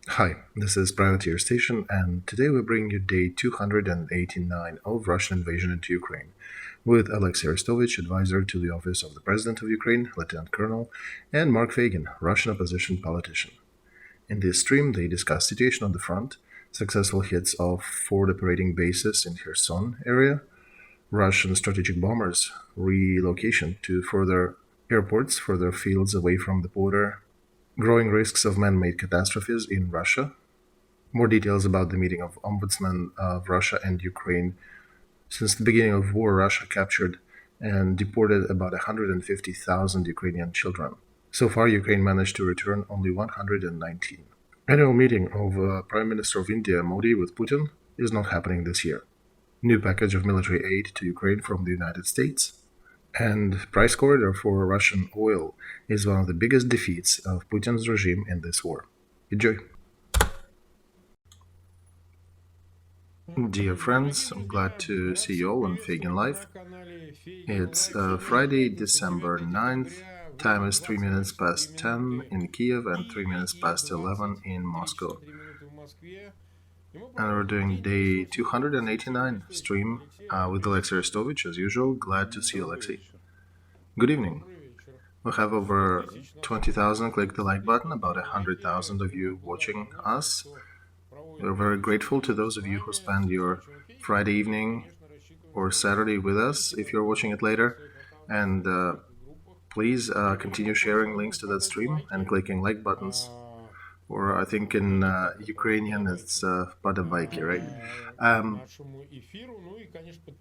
Hi, this is Privateer Station, and today we bring you day 289 of Russian invasion into Ukraine, with Olexiy Arestovych, advisor to the office of the President of Ukraine, Lieutenant Colonel, and Mark Feygin, Russian opposition politician. In this stream, they discuss situation on the front, successful hits of forward operating bases in Kherson area, Russian strategic bombers relocation to further airports, further fields away from the border, growing risks of man-made catastrophes in Russia, more details about the meeting of ombudsman of Russia and Ukraine. Since the beginning of war, Russia captured and deported about 150,000 Ukrainian children. So far, Ukraine managed to return only 119. Annual meeting of Prime Minister of India Modi with Putin is not happening this year. New package of military aid to Ukraine from the United States. And price corridor for Russian oil is one of the biggest defeats of Putin's regime in this war. Enjoy. Dear friends, I'm glad to see you all on Feigin Live. It's Friday, December 9th. Time is 3 minutes past 10 in Kiev and 3 minutes past 11 in Moscow. And we're doing day 289 stream with Olexiy Arestovich as usual. Glad to see you, Olexiy. Good evening. We have over 20,000 click the like button, about 100,000 of you watching us. We're very grateful to those of you who spend your Friday evening or Saturday with us if you're watching it later. And please continue sharing links to that stream and clicking like buttons. Or I think in Ukrainian it's подобайки, right?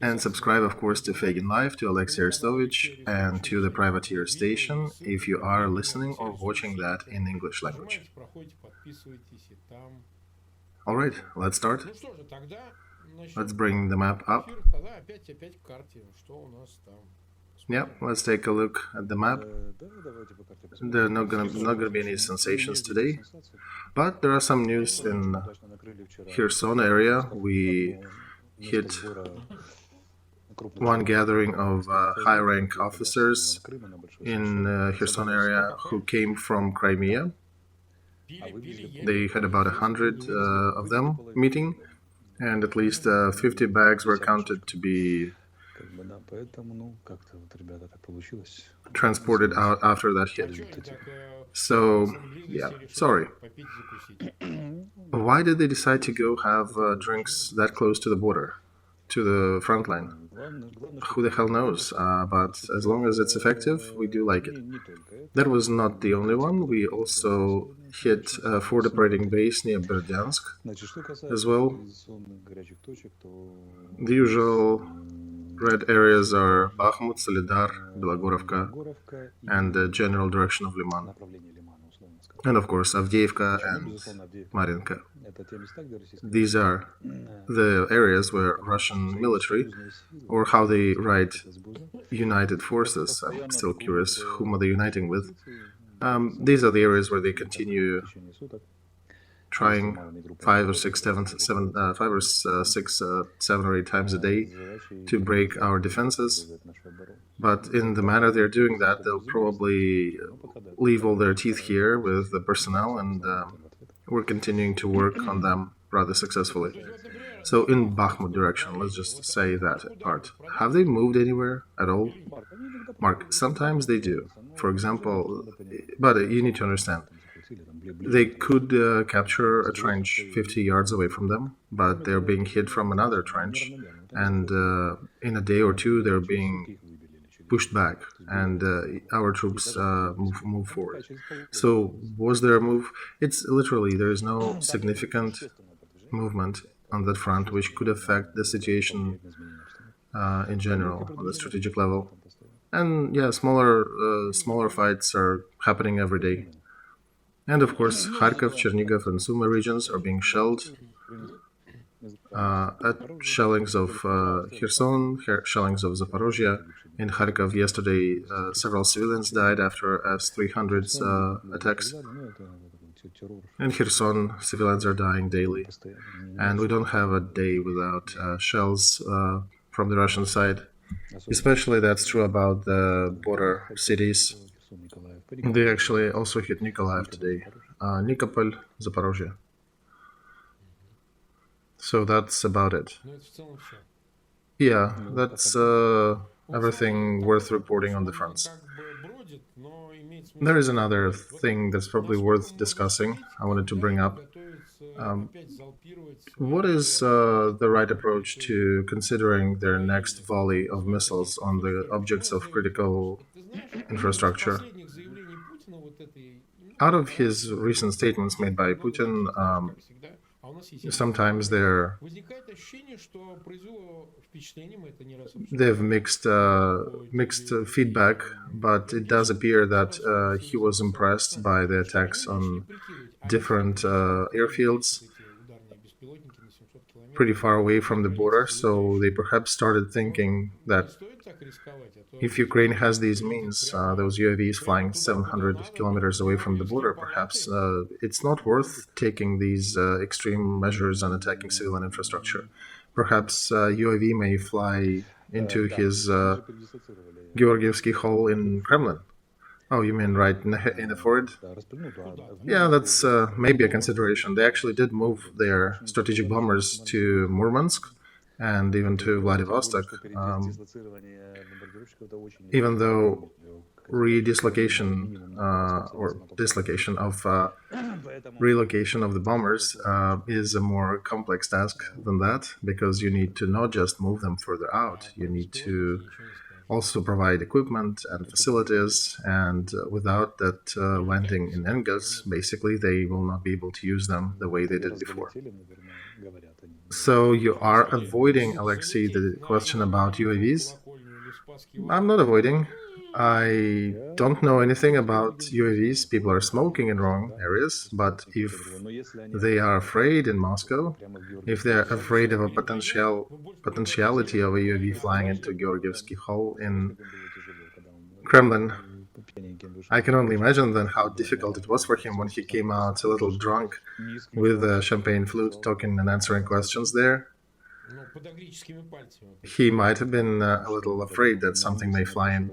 And subscribe, of course, to Feigin Live, to Olexiy Arestovich, and to the Privateer Station if you are listening or watching that in English language. All right, let's start. Let's bring the map up. Yeah, let's take a look at the map. There are not gonna be any sensations today, but there are some news in Kherson area. We hit one gathering of high-rank officers in Kherson area who came from Crimea. They had about 100 of them meeting, and at least 50 bags were counted to be transported out after that hit. So, yeah, sorry. Why did they decide to go have drinks that close to the border, to the front line? Who the hell knows? But as long as it's effective, we do like it. That was not the only one. We also hit a forward operating base near Berdyansk as well. The usual red areas are Bakhmut, Solidar, Belogorovka, and the general direction of Liman. And of course, Avdiivka and Marinka. These are the areas where Russian military, or how they write united forces, I'm still curious, whom are they uniting with? These are the areas where they continue trying 7 or 8 times a day to break our defenses. But in the manner they're doing that, they'll probably leave all their teeth here with the personnel, and we're continuing to work on them rather successfully. So in Bakhmut direction, let's just say that part. Have they moved anywhere at all? Mark, sometimes they do. For example, but you need to understand, they could capture a trench 50 yards away from them, but they're being hit from another trench, and in a day or two they're being pushed back, and our troops move forward. So was there a move? It's literally, there is no significant movement on that front which could affect the situation in general on the strategic level. And yeah, smaller fights are happening every day. And of course, Kharkov, Chernihiv, and Sumy regions are being shelled. At shellings of Kherson, shellings of Zaporozhye. In Kharkov yesterday, several civilians died after S-300's attacks. In Kherson, civilians are dying daily. And we don't have a day without shells from the Russian side. Especially that's true about the border cities. They actually also hit Nikolaev today. Nikopol, Zaporozhye. So that's about it. Yeah, that's everything worth reporting on the fronts. There is another thing that's probably worth discussing. I wanted to bring up. What is the right approach to considering their next volley of missiles on the objects of critical infrastructure? Out of his recent statements made by Putin, sometimes they've mixed feedback, but it does appear that he was impressed by the attacks on different airfields pretty far away from the border. So they perhaps started thinking that if Ukraine has these means, those UAVs flying 700 kilometers away from the border, perhaps it's not worth taking these extreme measures and attacking civilian infrastructure. Perhaps UAV may fly into his Georgievsky hole in Kremlin. Oh, you mean right in the forehead? Yeah, that's maybe a consideration. They actually did move their strategic bombers to Murmansk and even to Vladivostok, even though redislocation or dislocation of relocation of the bombers is a more complex task than that, because you need to not just move them further out, you need to also provide equipment and facilities, and without that landing in Engels, basically they will not be able to use them the way they did before. So you are avoiding, Olexiy, the question about UAVs? I'm not avoiding. I don't know anything about UAVs. People are smoking in wrong areas, but if they are afraid in Moscow, if they're afraid of a potentiality of a UAV flying into Georgievsky Hall in Kremlin, I can only imagine then how difficult it was for him when he came out a little drunk with a champagne flute, talking and answering questions there. He might have been a little afraid that something may fly in.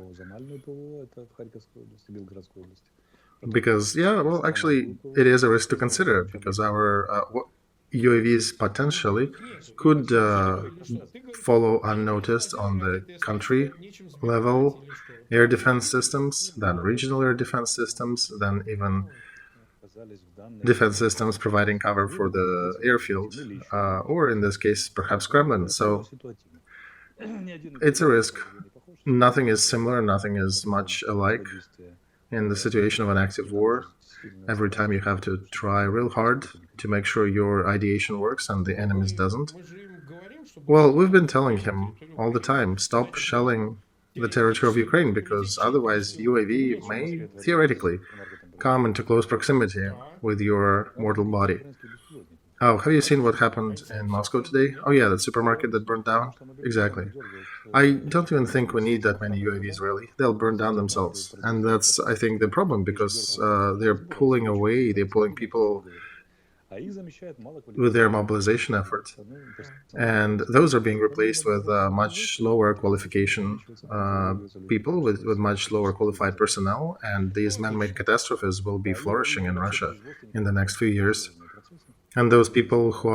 Because, yeah, well, actually, it is a risk to consider, because our UAVs potentially could follow unnoticed on the country level air defense systems, then regional air defense systems, then even defense systems providing cover for the airfield, or in this case, perhaps Kremlin. So it's a risk. Nothing is similar, nothing is much alike in the situation of an active war. Every time you have to try real hard to make sure your ideation works and the enemy's doesn't. Well, we've been telling him all the time, stop shelling the territory of Ukraine, because otherwise UAV may theoretically come into close proximity with your mortal body. Oh, have you seen what happened in Moscow today? Oh yeah, that supermarket that burned down? Exactly. I don't even think we need that many UAVs, really. They'll burn down themselves. And that's, I think, the problem, because they're pulling away, they're pulling people with their mobilization effort. And those are being replaced with much lower qualification people, with much lower qualified personnel. And these man-made catastrophes will be flourishing in Russia in the next few years. And those people who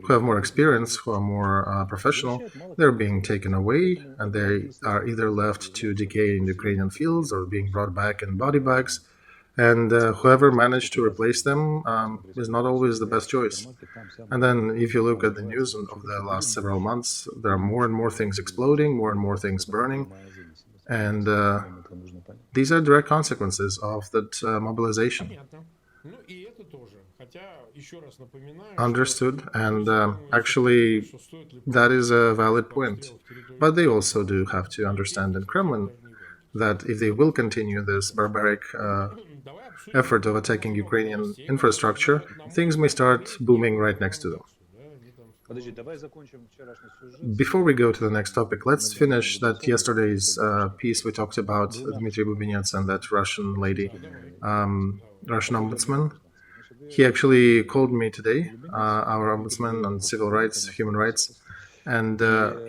have more experience, who are more professional, they're being taken away, and they are either left to decay in Ukrainian fields or being brought back in body bags. And whoever managed to replace them is not always the best choice. And then if you look at the news of the last several months, there are more and more things exploding, more and more things burning. And these are direct consequences of that mobilization. Understood, and actually that is a valid point. But they also do have to understand in Kremlin that if they will continue this barbaric effort of attacking Ukrainian infrastructure, things may start booming right next to them. Before we go to the next topic, let's finish that yesterday's piece we talked about, Dmitry Bubinets and that Russian lady, Russian ombudsman. He actually called me today, our ombudsman on civil rights, human rights, and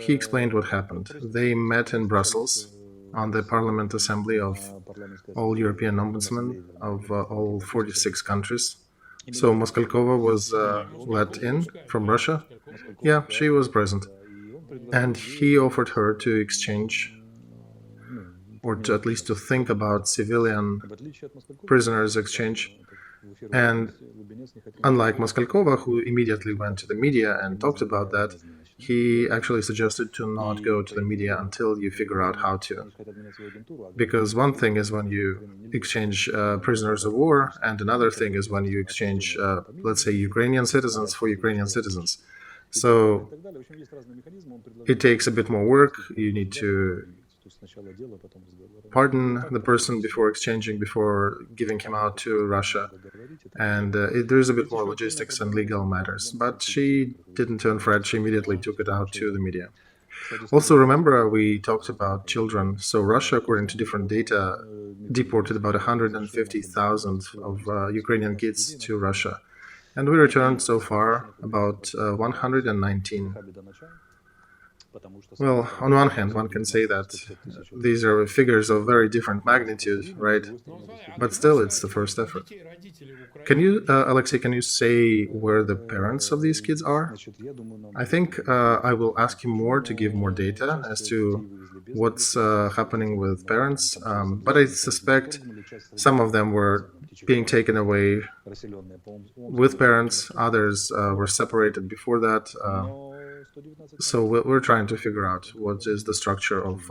he explained what happened. They met in Brussels on the Parliament Assembly of all European ombudsmen of all 46 countries. So Moskalkova was let in from Russia. Yeah, she was present. And he offered her to exchange, or to at least to think about civilian prisoners exchange. And unlike Moskalkova, who immediately went to the media and talked about that, he actually suggested to not go to the media until you figure out how to. Because one thing is when you exchange prisoners of war, and another thing is when you exchange, let's say, Ukrainian citizens for Ukrainian citizens. So it takes a bit more work. You need to pardon the person before exchanging, before giving him out to Russia. And there's a bit more logistics and legal matters. But she didn't turn Fred. She immediately took it out to the media. Also, remember we talked about children. So Russia, according to different data, deported about 150,000 of Ukrainian kids to Russia. And we returned so far about 119. Well, on one hand, one can say that these are figures of very different magnitude, right? But still, it's the first effort. Can you, Olexiy, can you say where the parents of these kids are? I think I will ask you more to give more data as to what's happening with parents, but I suspect some of them were being taken away with parents, others were separated before that. So we're trying to figure out what is the structure of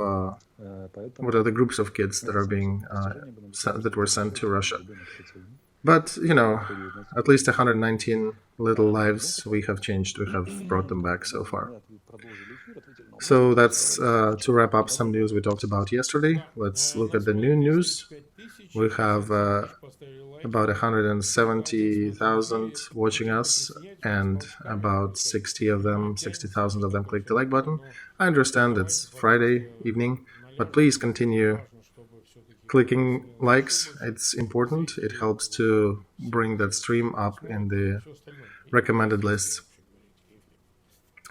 what are the groups of kids that are being that were sent to Russia. But you know, at least 119 little lives we have changed. We have brought them back so far. So that's to wrap up some news we talked about yesterday. Let's look at the new news. We have about 170,000 watching us, and about 60,000 of them click the like button. I understand it's Friday evening, but please continue clicking likes. It's important. It helps to bring that stream up in the recommended lists.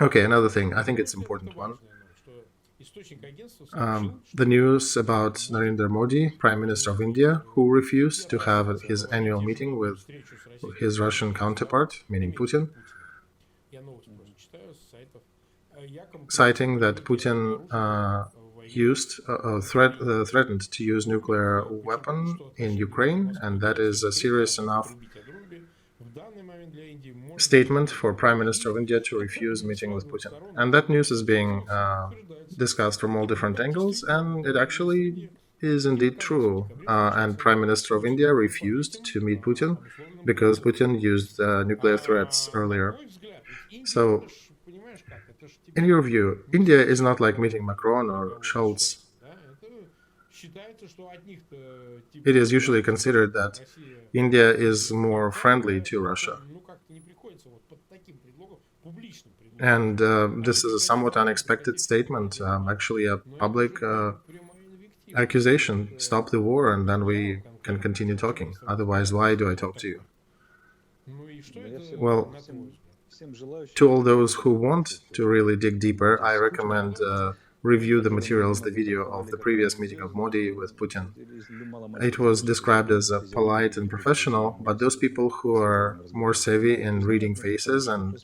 Okay, another thing. I think it's an important one. The news about Narendra Modi, Prime Minister of India, who refused to have his annual meeting with his Russian counterpart, meaning Putin, citing that Putin threatened to use nuclear weapon in Ukraine, and that is a serious enough statement for Prime Minister of India to refuse meeting with Putin. And that news is being discussed from all different angles, and it actually is indeed true. And Prime Minister of India refused to meet Putin because Putin used nuclear threats earlier. So, in your view, India is not like meeting Macron or Scholz. It is usually considered that India is more friendly to Russia. And this is a somewhat unexpected statement, actually a public accusation. Stop the war and then we can continue talking. Otherwise, why do I talk to you? Well, to all those who want to really dig deeper, I recommend review the materials, the video of the previous meeting of Modi with Putin. It was described as polite and professional, but those people who are more savvy in reading faces and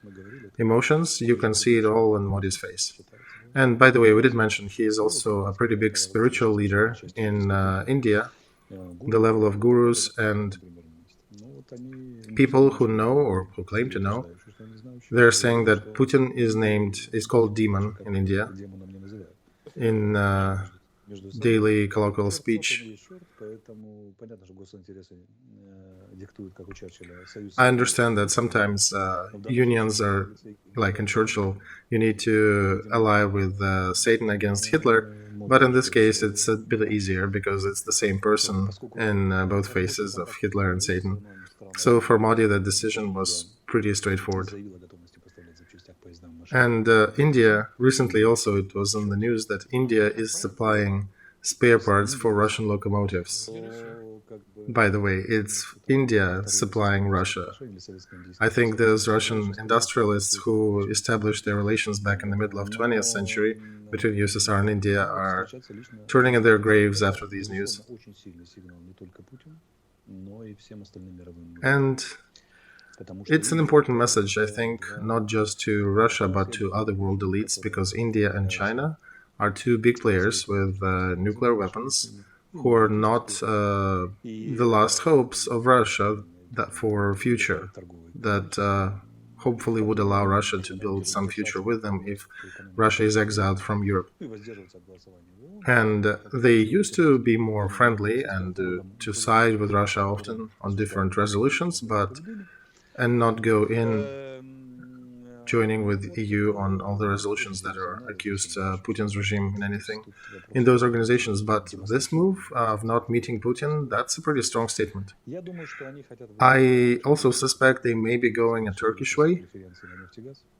emotions, you can see it all in Modi's face. And by the way, we did mention he is also a pretty big spiritual leader in India, the level of gurus and people who know or who claim to know. They're saying that Putin is called demon in India in daily colloquial speech. I understand that sometimes unions are, like in Churchill, you need to ally with Satan against Hitler, but in this case it's a bit easier because it's the same person in both faces of Hitler and Satan. So for Modi, the decision was pretty straightforward. And India, recently also it was in the news that India is supplying spare parts for Russian locomotives. By the way, it's India supplying Russia. I think those Russian industrialists who established their relations back in the middle of 20th century between USSR and India are turning in their graves after these news. And It's an important message, I think, not just to Russia but to other world elites, because India and China are two big players with nuclear weapons who are not the last hopes of Russia that for future, that hopefully would allow Russia to build some future with them if Russia is exiled from Europe. And they used to be more friendly and to side with Russia often on different resolutions, and not go in joining with EU on all the resolutions that are accused Putin's regime in anything in those organizations. But this move of not meeting Putin, that's a pretty strong statement. I also suspect they may be going a Turkish way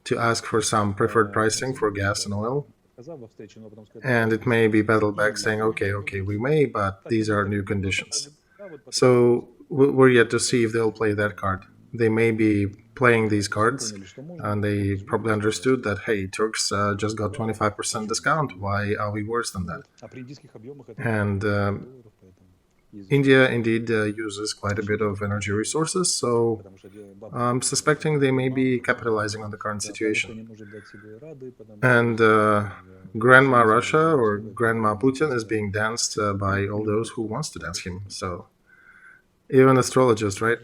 to ask for some preferred pricing for gas and oil. And it may be battled back saying, okay, we may, but these are new conditions. So we're yet to see if they'll play that card. They may be playing these cards, and they probably understood that, hey, Turks just got 25% discount. Why are we worse than that? And India indeed uses quite a bit of energy resources, so I'm suspecting they may be capitalizing on the current situation. And Grandma Russia or Grandma Putin is being danced by all those who wants to dance him. So even astrologist, right?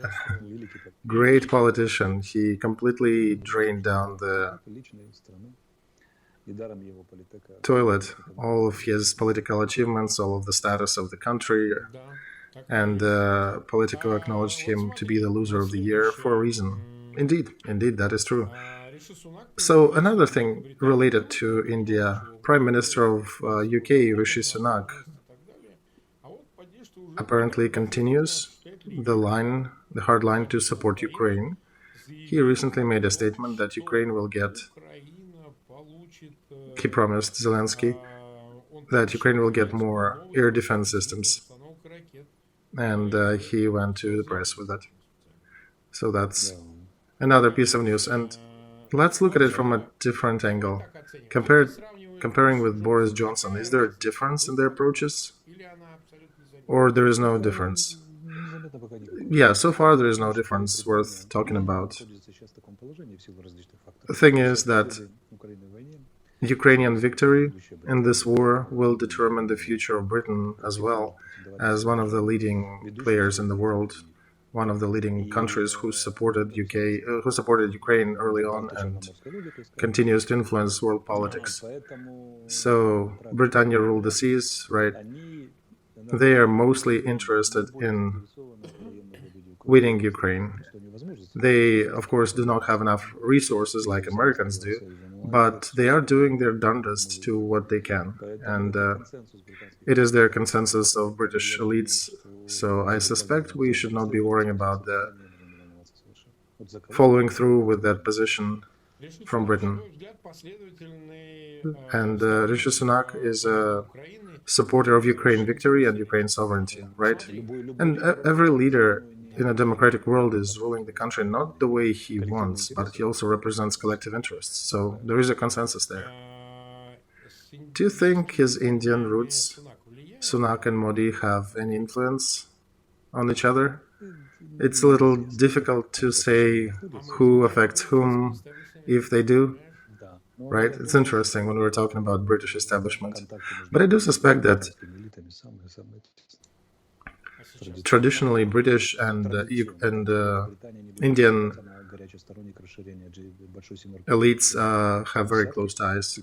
Great politician. He completely drained down the toilet all of his political achievements, all of the status of the country, and Politico acknowledged him to be the loser of the year for a reason. Indeed, that is true. So another thing related to India, Prime Minister of UK, Rishi Sunak, apparently continues the hard line to support Ukraine. He recently made a statement that Ukraine will get, he promised Zelensky, that Ukraine will get more air defense systems. And he went to the press with that. So that's another piece of news. And let's look at it from a different angle. Comparing with Boris Johnson, is there a difference in their approaches? Or there is no difference? Yeah, so far there is no difference worth talking about. The thing is that Ukrainian victory in this war will determine the future of Britain as well, as one of the leading players in the world, one of the leading countries who supported Ukraine early on and continues to influence world politics. So Britannia ruled the seas, right? They are mostly interested in winning Ukraine. They, of course, do not have enough resources like Americans do, but they are doing their darndest to what they can. And it is their consensus of British elites. So I suspect we should not be worrying about the following through with that position from Britain. And Rishi Sunak is a supporter of Ukraine victory and Ukraine sovereignty, right? And every leader in a democratic world is ruling the country not the way he wants, but he also represents collective interests. So there is a consensus there. Do you think his Indian roots, Sunak and Modi, have any influence on each other? It's a little difficult to say who affects whom, if they do. Right? It's interesting when we're talking about British establishment. But I do suspect that traditionally British and Indian elites have very close ties.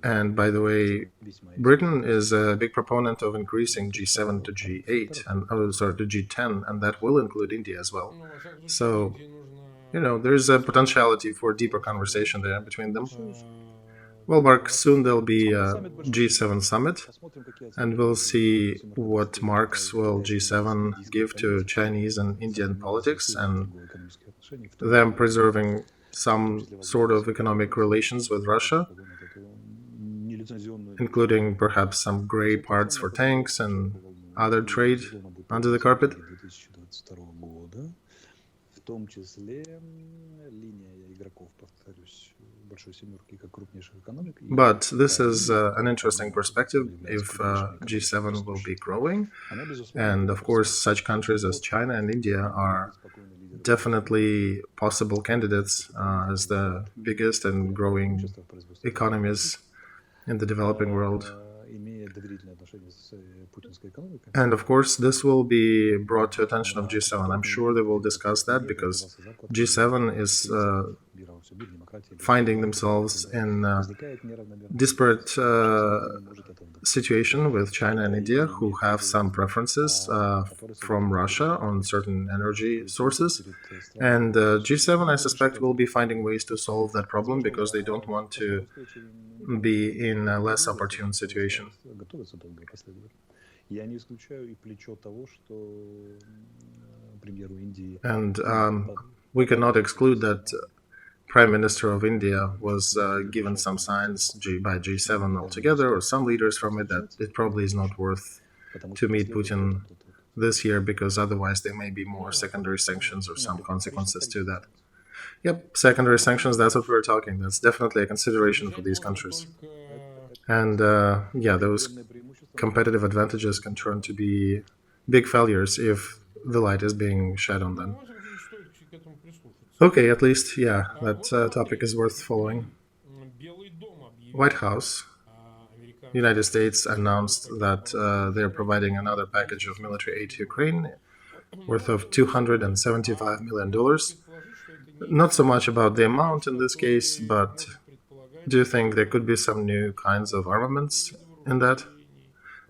And by the way, Britain is a big proponent of increasing G7 to G8 and to G10, and that will include India as well. So there's a potentiality for deeper conversation there between them. Well, Mark, soon there'll be a G7 summit, and we'll see what marks will G7 give to Chinese and Indian politics and them preserving some sort of economic relations with Russia, including perhaps some gray parts for tanks and other trade under the carpet. But this is an interesting perspective if G7 will be growing. And of course, such countries as China and India are definitely possible candidates as the biggest and growing economies in the developing world. And of course, this will be brought to attention of G7. I'm sure they will discuss that because G7 is finding themselves in a disparate situation with China and India, who have some preferences from Russia on certain energy sources. And G7, I suspect, will be finding ways to solve that problem because they don't want to be in a less opportune situation. And we cannot exclude that Prime Minister of India was given some signs by G7 altogether, or some leaders from it, that it probably is not worth to meet Putin this year because otherwise there may be more secondary sanctions or some consequences to that. Yep, secondary sanctions, that's what we were talking. That's definitely a consideration for these countries. And yeah, those competitive advantages can turn to be big failures if the light is being shed on them. Okay, at least, yeah, that topic is worth following. White House, United States announced that they're providing another package of military aid to Ukraine worth of $275 million. Not so much about the amount in this case, but do you think there could be some new kinds of armaments in that?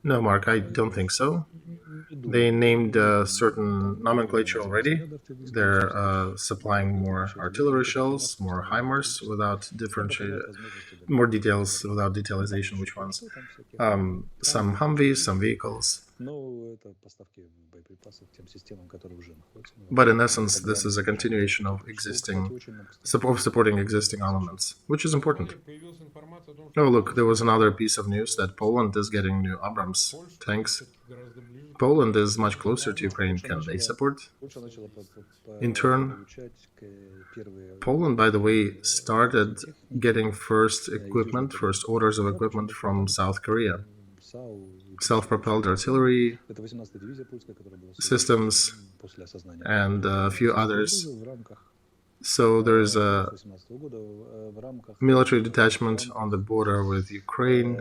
No, Mark, I don't think so. They named a certain nomenclature already. They're supplying more artillery shells, more HIMARS without more details, without detailization which ones. Some Humvees, some vehicles. But in essence, this is a continuation of supporting existing armaments, which is important. Oh, look, there was another piece of news that Poland is getting new Abrams tanks. Poland is much closer to Ukraine. Can they support? In turn, Poland, by the way, started getting first orders of equipment from South Korea. Self-propelled artillery systems and a few others. So there is a military detachment on the border with Ukraine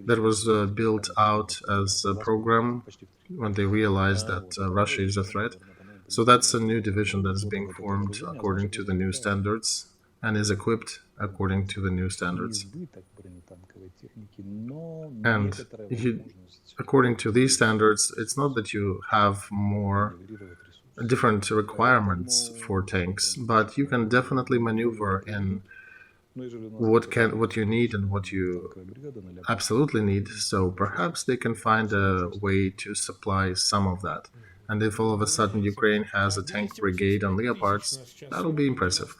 that was built out as a program when they realized that Russia is a threat. So that's a new division that is being formed according to the new standards and is equipped according to the new standards. And according to these standards, it's not that you have more different requirements for tanks, but you can definitely maneuver in what you need and what you absolutely need. So perhaps they can find a way to supply some of that. And if all of a sudden Ukraine has a tank brigade on Leopards, that'll be impressive.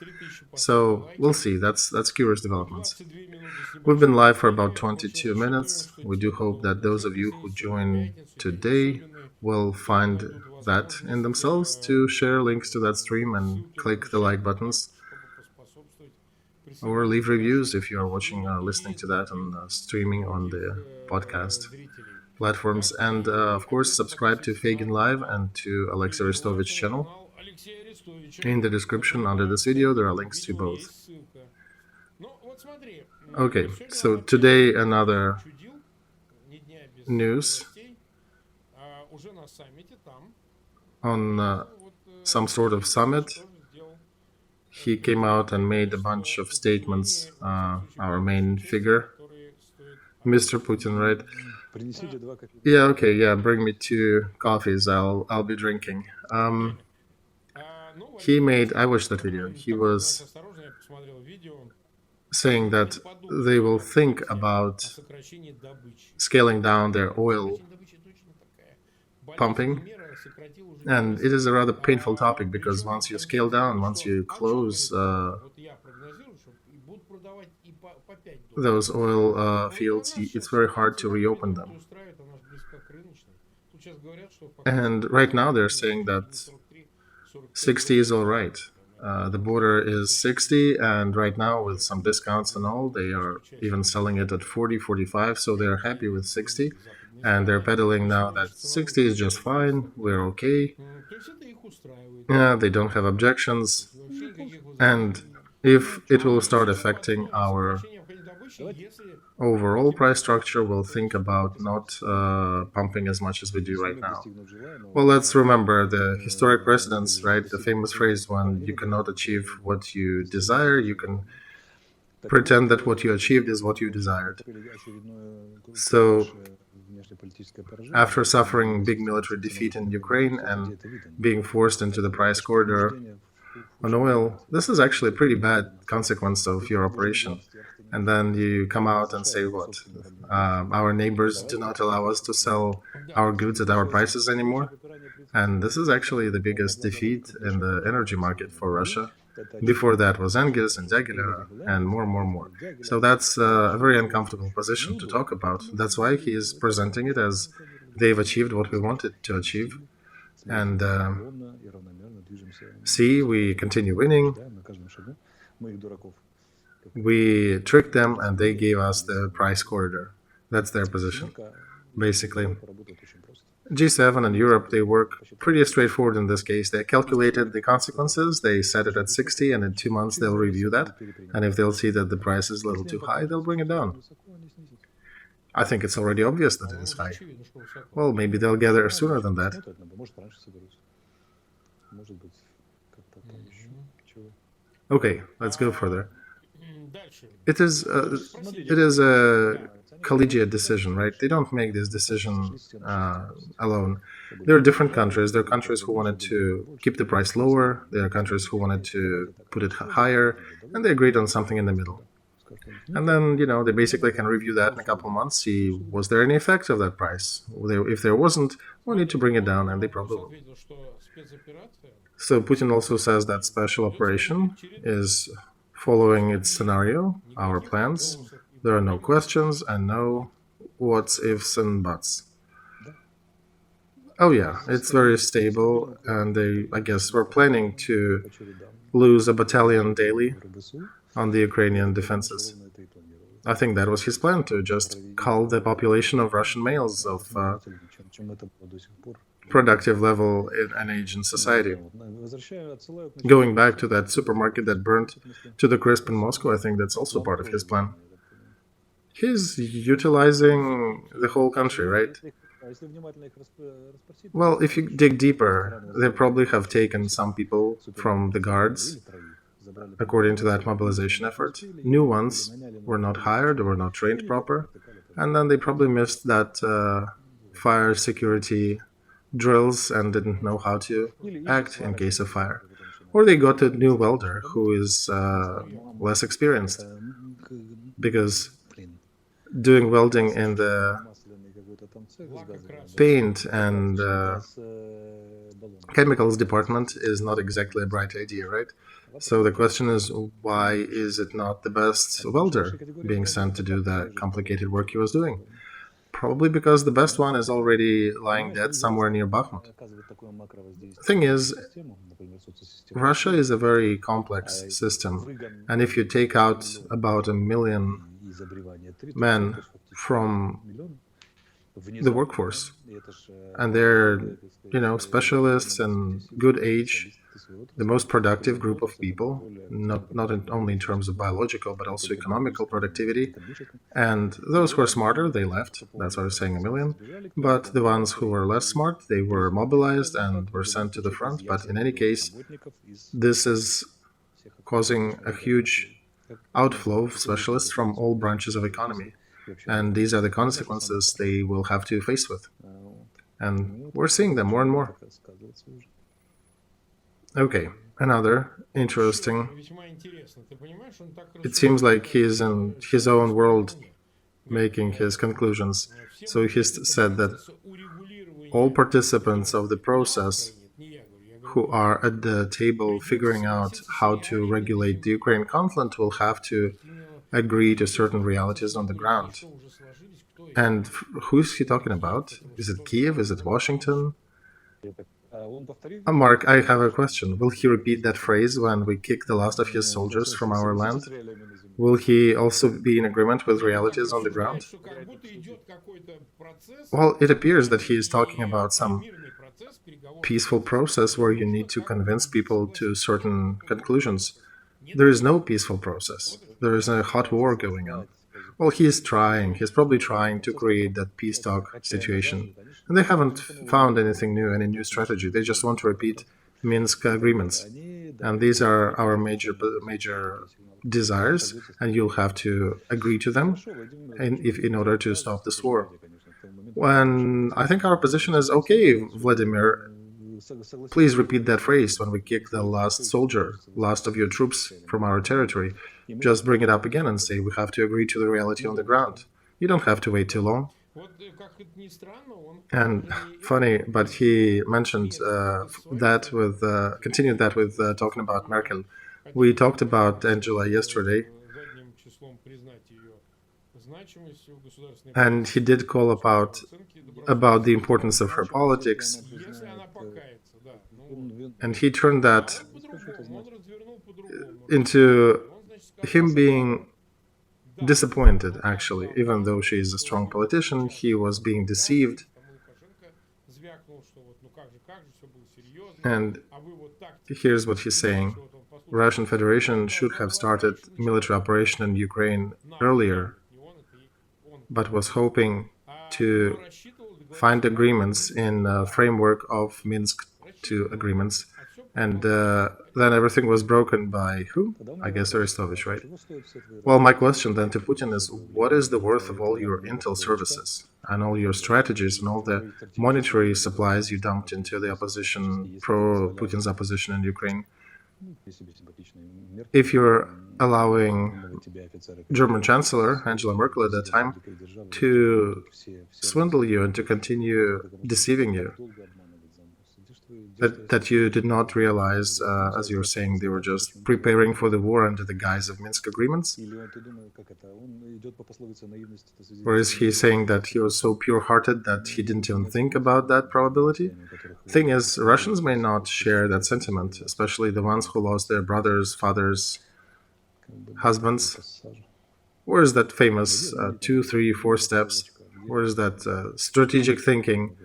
So we'll see. That's curious developments. We've been live for about 22 minutes. We do hope that those of you who join today will find that in themselves to share links to that stream and click the like buttons. Or leave reviews if you are watching or listening to that and streaming on the podcast platforms. And of course, subscribe to Feygin Live and to Olexiy Arestovich channel. In the description under this video, there are links to both. Okay, so today another news on some sort of summit. He came out and made a bunch of statements, our main figure, Mr. Putin, right? Yeah, okay, yeah, bring me 2 coffees, I'll be drinking. I watched that video, he was saying that they will think about scaling down their oil pumping. And it is a rather painful topic because once you scale down, once you close those oil fields, it's very hard to reopen them. And right now they're saying that 60 is all right. The border is 60, and right now, with some discounts and all, they are even selling it at 40, 45, so they're happy with 60. And they're peddling now that 60 is just fine, we're okay. Yeah, they don't have objections. And if it will start affecting our overall price structure, we'll think about not pumping as much as we do right now. Well, let's remember the historic precedents, right? The famous phrase, when you cannot achieve what you desire, you can pretend that what you achieved is what you desired. So, after suffering big military defeat in Ukraine and being forced into the price corridor on oil, this is actually a pretty bad consequence of your operation. And then you come out and say, what? Our neighbors do not allow us to sell our goods at our prices anymore. And this is actually the biggest defeat in the energy market for Russia. Before that was Engels and Dagila and more. So that's a very uncomfortable position to talk about. That's why he is presenting it as they've achieved what we wanted to achieve. And see, we continue winning. We tricked them and they gave us the price corridor. That's their position, basically. G7 and Europe, they work pretty straightforward in this case. They calculated the consequences, they set it at 60, and in 2 months they'll review that. And if they'll see that the price is a little too high, they'll bring it down. I think it's already obvious that it is high. Well, maybe they'll get there sooner than that. Okay, let's go further. It is a collegiate decision, right? They don't make this decision alone. There are different countries. There are countries who wanted to keep the price lower. There are countries who wanted to put it higher, and they agreed on something in the middle. And then, they basically can review that in a couple of months, see was there any effect of that price. If there wasn't, we'll need to bring it down, and they probably will. So Putin also says that special operation is following its scenario, our plans. There are no questions and no what's, ifs, and buts. Oh yeah, it's very stable, and I guess, were planning to lose a battalion daily on the Ukrainian defenses. I think that was his plan, to just cull the population of Russian males of productive level and age in society. Going back to that supermarket that burned to the crisp in Moscow, I think that's also part of his plan. He's utilizing the whole country, right? Well, if you dig deeper, they probably have taken some people from the guards, according to that mobilization effort. New ones were not hired, were not trained proper, and then they probably missed that fire security drills and didn't know how to act in case of fire. Or they got a new welder who is less experienced, because doing welding in the paint and chemicals department is not exactly a bright idea, right? So the question is, why is it not the best welder being sent to do the complicated work he was doing? Probably because the best one is already lying dead somewhere near Bakhmut. Thing is, Russia is a very complex system, and if you take out about 1 million men from the workforce, and they're, specialists and good age, the most productive group of people, not only in terms of biological, but also economical productivity. And those who are smarter, they left. That's why I was saying 1 million. But the ones who were less smart, they were mobilized and were sent to the front. But in any case, this is causing a huge outflow of specialists from all branches of economy. And these are the consequences they will have to face with. And we're seeing them more and more. Okay, another interesting. It seems like he's in his own world making his conclusions. So he said that all participants of the process who are at the table figuring out how to regulate the Ukraine conflict will have to agree to certain realities on the ground. And who's he talking about? Is it Kiev? Is it Washington? Mark, I have a question. Will he repeat that phrase when we kick the last of his soldiers from our land? Will he also be in agreement with realities on the ground? Well, it appears that he is talking about some peaceful process where you need to convince people to certain conclusions. There is no peaceful process. There is a hot war going on. Well, he's trying. He's probably trying to create that peace talk situation. And they haven't found anything new, any new strategy. They just want to repeat Minsk agreements. And these are our major desires, and you'll have to agree to them in order to stop this war. When I think our position is okay, Vladimir, please repeat that phrase when we kick the last soldier, last of your troops from our territory. Just bring it up again and say we have to agree to the reality on the ground. You don't have to wait too long. And funny, but he mentioned continued that with talking about Merkel. We talked about Angela yesterday, and he did call about the importance of her politics, and he turned that into him being disappointed, actually. Even though she is a strong politician, he was being deceived. And here's what he's saying. Russian Federation should have started military operation in Ukraine earlier, but was hoping to find agreements in a framework of Minsk II agreements. And then everything was broken by who? I guess Arestovych, right? Well, my question then to Putin is, what is the worth of all your intel services and all your strategies and all the monetary supplies you dumped into the opposition, pro-Putin's opposition in Ukraine, if you're allowing German Chancellor Angela Merkel at that time to swindle you and to continue deceiving you? That you did not realize, as you were saying, they were just preparing for the war under the guise of Minsk agreements? Or is he saying that he was so pure-hearted that he didn't even think about that probability? Thing is, Russians may not share that sentiment, especially the ones who lost their brothers, fathers, husbands. Where is that famous 2, 3, 4 steps? Where is that strategic thinking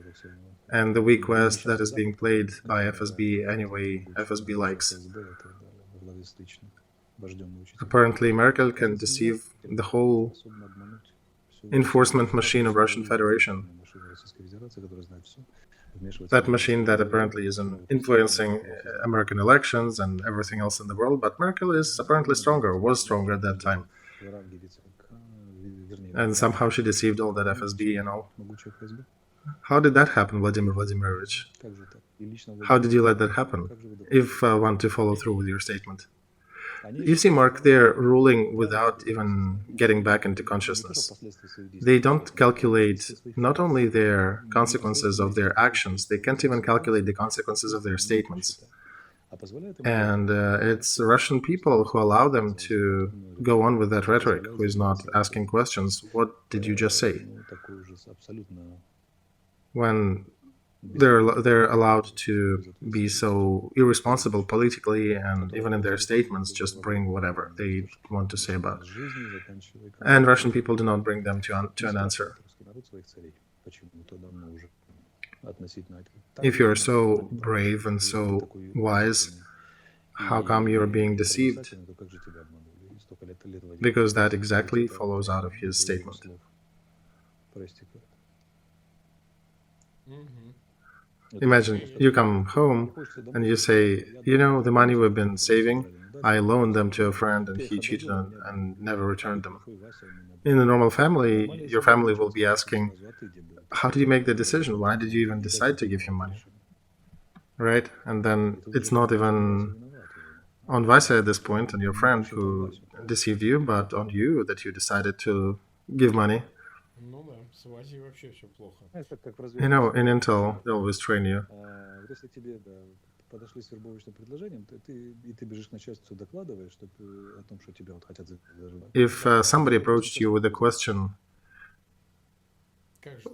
and the weak West that is being played by FSB anyway FSB likes? Apparently Merkel can deceive the whole enforcement machine of Russian Federation. That machine that apparently is influencing American elections and everything else in the world, but Merkel is apparently stronger, was stronger at that time. And somehow she deceived all that FSB and all. How did that happen, Vladimir Vladimirovich? How did you let that happen, if I want to follow through with your statement? You see, Mark, they're ruling without even getting back into consciousness. They don't calculate not only their consequences of their actions, they can't even calculate the consequences of their statements. And it's Russian people who allow them to go on with that rhetoric, who is not asking questions. What did you just say? When they're allowed to be so irresponsible politically and even in their statements just bring whatever they want to say about. And Russian people do not bring them to an answer. If you're so brave and so wise, how come you're being deceived? Because that exactly follows out of his statement. Imagine you come home and you say, you know, the money we've been saving, I loaned them to a friend and he cheated and never returned them. In a normal family, your family will be asking, how did you make the decision? Why did you even decide to give him money? Right? And then it's not even on Vasya at this point and your friend who deceived you, but on you that you decided to give money. You know, in Intel, they always train you. If somebody approached you with a question,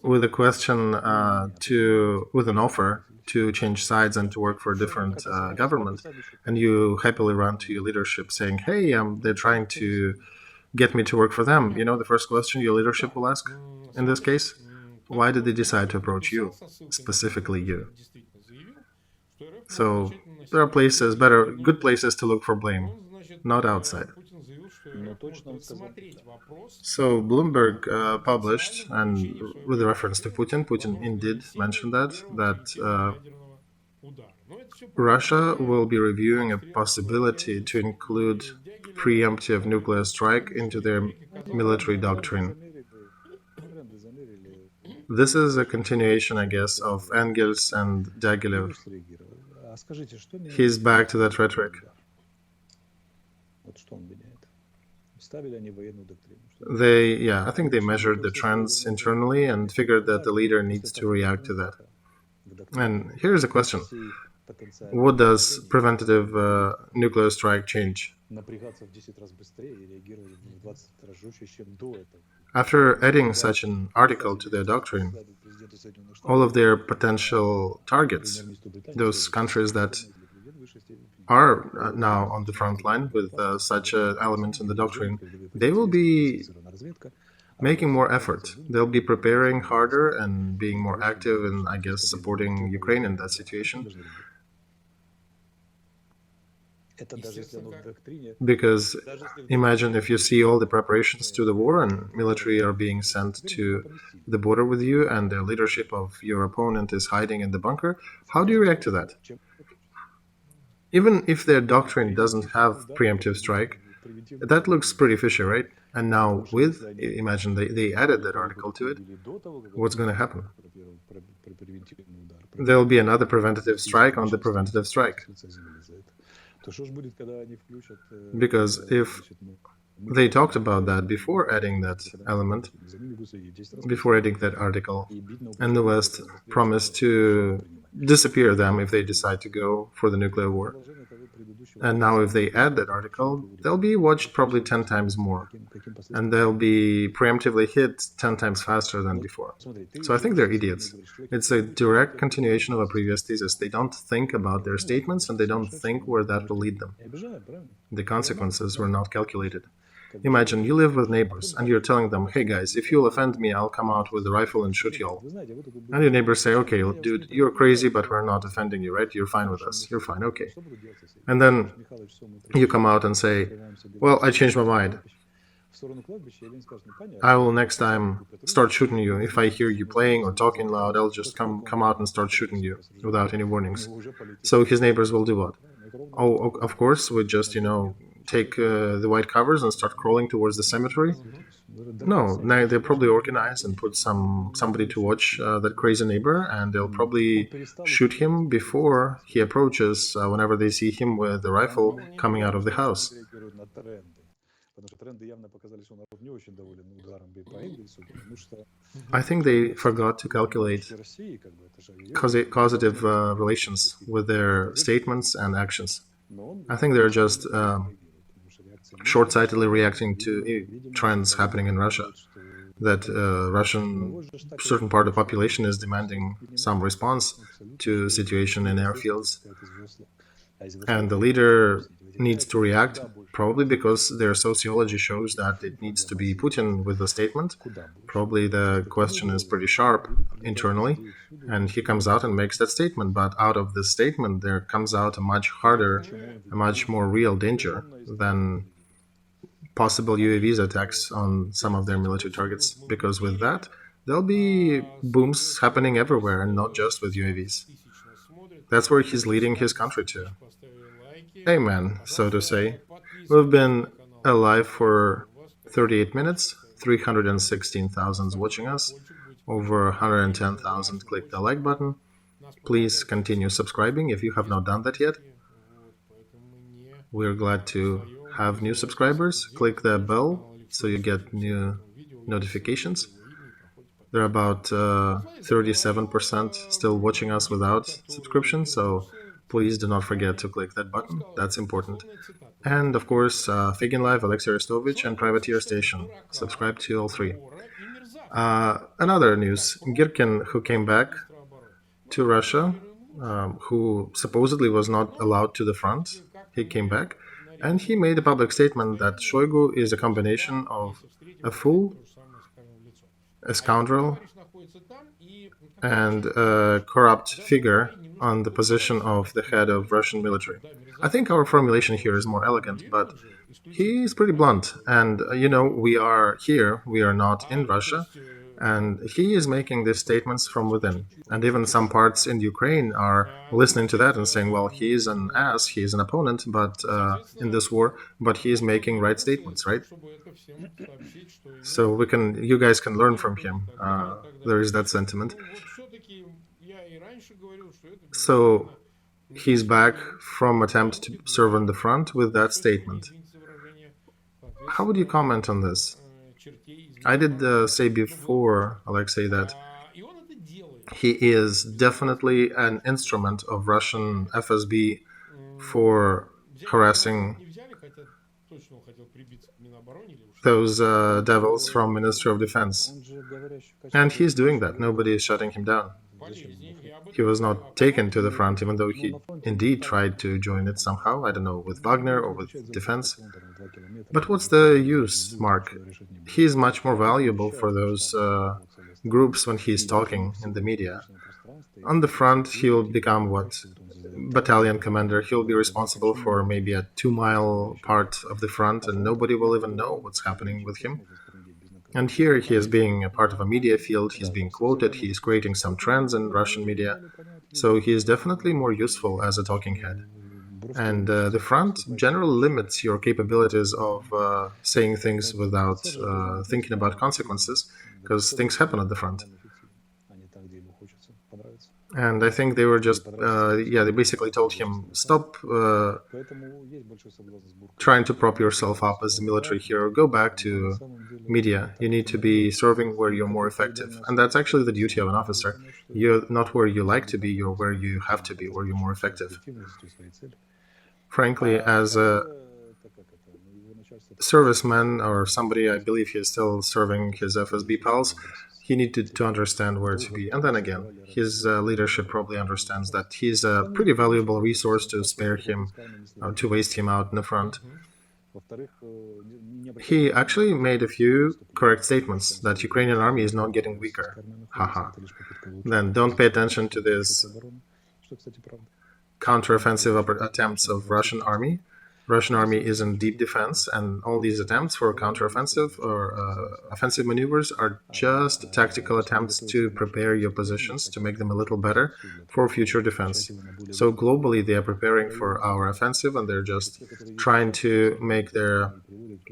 with a question with an offer to change sides and to work for a different government, and you happily run to your leadership saying, "Hey, they're trying to get me to work for them." The first question your leadership will ask in this case, why did they decide to approach you, specifically you? So there are good places to look for blame, not outside. So Bloomberg published, and with reference to Putin indeed mentioned that Russia will be reviewing a possibility to include preemptive nuclear strike into their military doctrine. This is a continuation, I guess, of Engels and Diaghilev. He's back to that rhetoric. I think they measured the trends internally and figured that the leader needs to react to that. And here's a question. What does preventative nuclear strike change? After adding such an article to their doctrine, all of their potential targets, those countries that are now on the front line with such an element in the doctrine, they will be making more effort. They'll be preparing harder and being more active in, I guess, supporting Ukraine in that situation. Because imagine if you see all the preparations to the war and military are being sent to the border with you and the leadership of your opponent is hiding in the bunker, how do you react to that? Even if their doctrine doesn't have preemptive strike, that looks pretty fishy, right? And now imagine they added that article to it, what's going to happen? There'll be another preventative strike on the preventative strike. Because if they talked about that before adding that element, before adding that article, and the West promised to disappear them if they decide to go for the nuclear war. And now if they add that article, they'll be watched probably 10 times more. And they'll be preemptively hit 10 times faster than before. So I think they're idiots. It's a direct continuation of a previous thesis. They don't think about their statements and they don't think where that will lead them. The consequences were not calculated. Imagine you live with neighbors and you're telling them, "Hey guys, if you'll offend me, I'll come out with a rifle and shoot y'all." And your neighbors say, "Okay, dude, you're crazy, but we're not offending you, right? You're fine with us. You're fine, okay." And then you come out and say, "Well, I changed my mind. I will next time start shooting you. If I hear you playing or talking loud, I'll just come out and start shooting you without any warnings." So his neighbors will do what? Oh, of course, we just, take the white covers and start crawling towards the cemetery? No, they'll probably organize and put somebody to watch that crazy neighbor, and they'll probably shoot him before he approaches whenever they see him with the rifle coming out of the house. I think they forgot to calculate causative relations with their statements and actions. I think they're just short-sightedly reacting to trends happening in Russia. That certain part of the population is demanding some response to the situation in airfields. And the leader needs to react, probably because their sociology shows that it needs to be Putin with the statement. Probably the question is pretty sharp internally, and he comes out and makes that statement. But out of this statement, there comes out a much harder, a much more real danger than possible UAVs attacks on some of their military targets. Because with that, there'll be booms happening everywhere, and not just with UAVs. That's where he's leading his country to. Amen, so to say. We've been alive for 38 minutes, 316,000 watching us, over 110,000 click the like button. Please continue subscribing if you have not done that yet. We're glad to have new subscribers. Click the bell so you get new notifications. There are about 37% still watching us without subscription, so please do not forget to click that button. That's important. And of course, Feygin Live, Olexiy Arestovych, and Privateer Station. Subscribe to all three. Another news, Girkin, who came back to Russia, who supposedly was not allowed to the front, he came back, and he made a public statement that Shoigu is a combination of a fool, a scoundrel, and a corrupt figure on the position of the head of Russian military. I think our formulation here is more elegant, but he is pretty blunt. And, we are here, we are not in Russia, and he is making these statements from within. And even some parts in Ukraine are listening to that and saying, well, he is an ass, he is an opponent, but in this war, but he is making right statements, right? So you guys can learn from him. There is that sentiment. So he's back from attempt to serve on the front with that statement. How would you comment on this? I did say before, Olexiy, that he is definitely an instrument of Russian FSB for harassing those devils from Ministry of Defense. And he's doing that. Nobody is shutting him down. He was not taken to the front, even though he indeed tried to join it somehow. I don't know, with Wagner or with defense. But what's the use, Mark? He's much more valuable for those groups when he's talking in the media. On the front, he'll become what? Battalion commander. He'll be responsible for maybe a 2-mile part of the front, and nobody will even know what's happening with him. And here he is being a part of a media field, he's being quoted, he's creating some trends in Russian media. So he is definitely more useful as a talking head. And the front generally limits your capabilities of saying things without thinking about consequences, because things happen at the front. And I think they were just, they basically told him, stop trying to prop yourself up as a military hero, go back to media. You need to be serving where you're more effective. And that's actually the duty of an officer. You're not where you like to be, you're where you have to be, where you're more effective. Frankly, as a serviceman or somebody, I believe he is still serving his FSB pals, he needed to understand where to be. And then again, his leadership probably understands that he's a pretty valuable resource to spare him, to waste him out in the front. He actually made a few correct statements that Ukrainian army is not getting weaker. Haha. Then don't pay attention to this counteroffensive attempts of Russian army. Russian army is in deep defense, and all these attempts for counteroffensive or offensive maneuvers are just tactical attempts to prepare your positions, to make them a little better for future defense. So globally, they are preparing for our offensive, and they're just trying to make their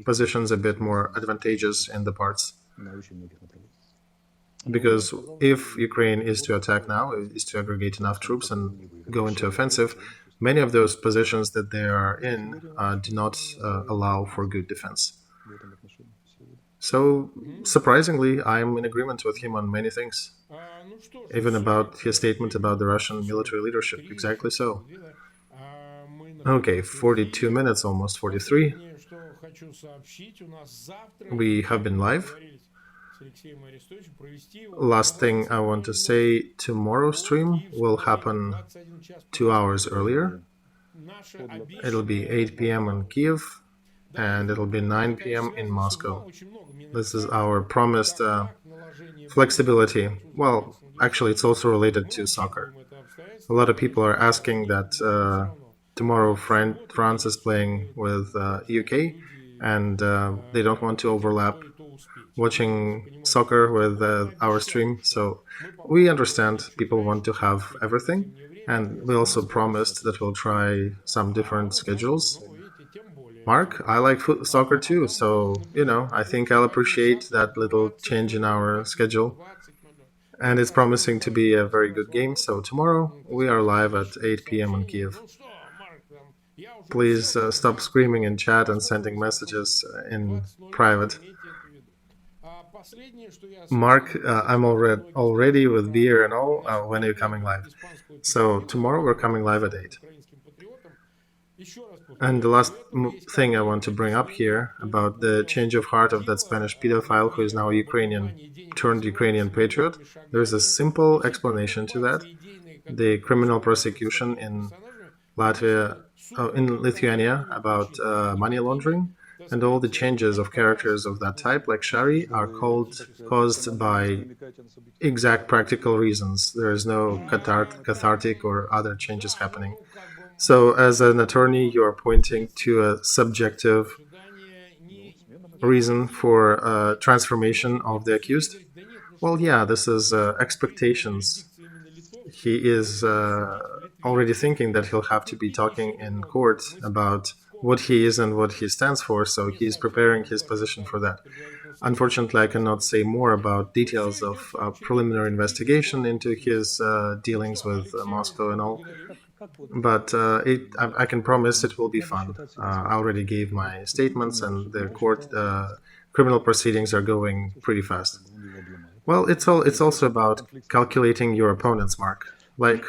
positions a bit more advantageous in the parts. Because if Ukraine is to attack now, is to aggregate enough troops and go into offensive, many of those positions that they are in do not allow for good defense. So, surprisingly, I'm in agreement with him on many things. Even about his statement about the Russian military leadership. Exactly so. Okay, 42 minutes, almost 43. We have been live. Last thing I want to say, tomorrow's stream will happen 2 hours earlier. It'll be 8 p.m. in Kiev, and it'll be 9 p.m. in Moscow. This is our promised flexibility. Well, actually, it's also related to soccer. A lot of people are asking that tomorrow France is playing with UK, and they don't want to overlap watching soccer with our stream. So we understand people want to have everything, and we also promised that we'll try some different schedules. Mark, I like soccer too, so, I think I'll appreciate that little change in our schedule. And it's promising to be a very good game, so tomorrow we are live at 8 p.m. in Kiev. Please stop screaming in chat and sending messages in private. Mark, I'm already with beer and all. When are you coming live? So tomorrow we're coming live at 8. And the last thing I want to bring up here about the change of heart of that Spanish pedophile who is now a Ukrainian turned Ukrainian patriot, there's a simple explanation to that. The criminal prosecution in Latvia, in Lithuania about money laundering, and all the changes of characters of that type, like Shari, are caused by exact practical reasons. There is no cathartic or other changes happening. So, as an attorney, you are pointing to a subjective reason for transformation of the accused. Well, yeah, this is expectations. He is already thinking that he'll have to be talking in court about what he is and what he stands for, so he's preparing his position for that. Unfortunately, I cannot say more about details of preliminary investigation into his dealings with Moscow and all, but I can promise it will be fun. I already gave my statements, and the court criminal proceedings are going pretty fast. Well, it's also about calculating your opponent's mark. Like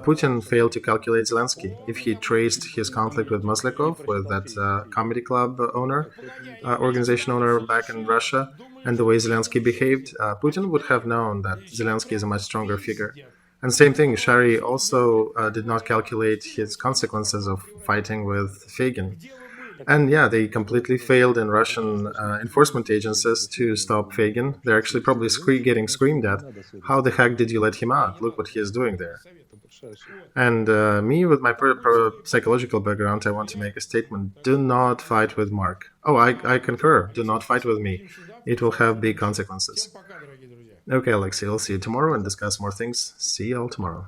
Putin failed to calculate Zelensky. If he traced his conflict with Maslakov, with that comedy club owner, organization owner back in Russia, and the way Zelensky behaved, Putin would have known that Zelensky is a much stronger figure. And same thing, Shari also did not calculate his consequences of fighting with Feygin. And yeah, they completely failed in Russian enforcement agencies to stop Feygin. They're actually probably getting screamed at. How the heck did you let him out? Look what he is doing there. And me, with my psychological background, I want to make a statement. Do not fight with Mark. Oh, I concur. Do not fight with me. It will have big consequences. Okay, Olexiy, I'll see you tomorrow and discuss more things. See you all tomorrow.